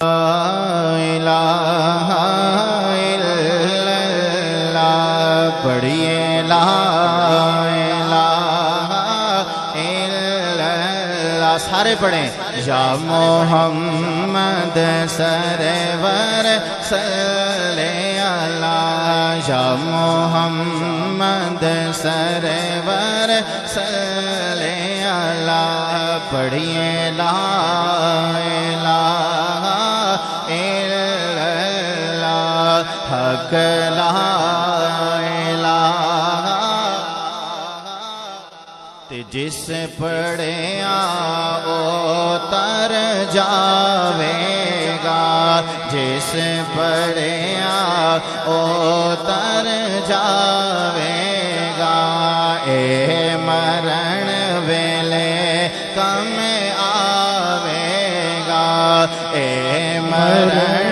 الہ الا اللہ، پڑھیے لا الہ الا اللہ، سارے پڑھیں۔ یا محمد سرور صلی اللہ، یا محمد سرور صلی اللہ، پڑھیے لا الہ الا اللہ، حق لا الہ، تے جس پڑھیا او تر جاوے گا، جس پڑھیا او تر جاوے گا، اے مرن ویلے کم آوے گا، اے مرن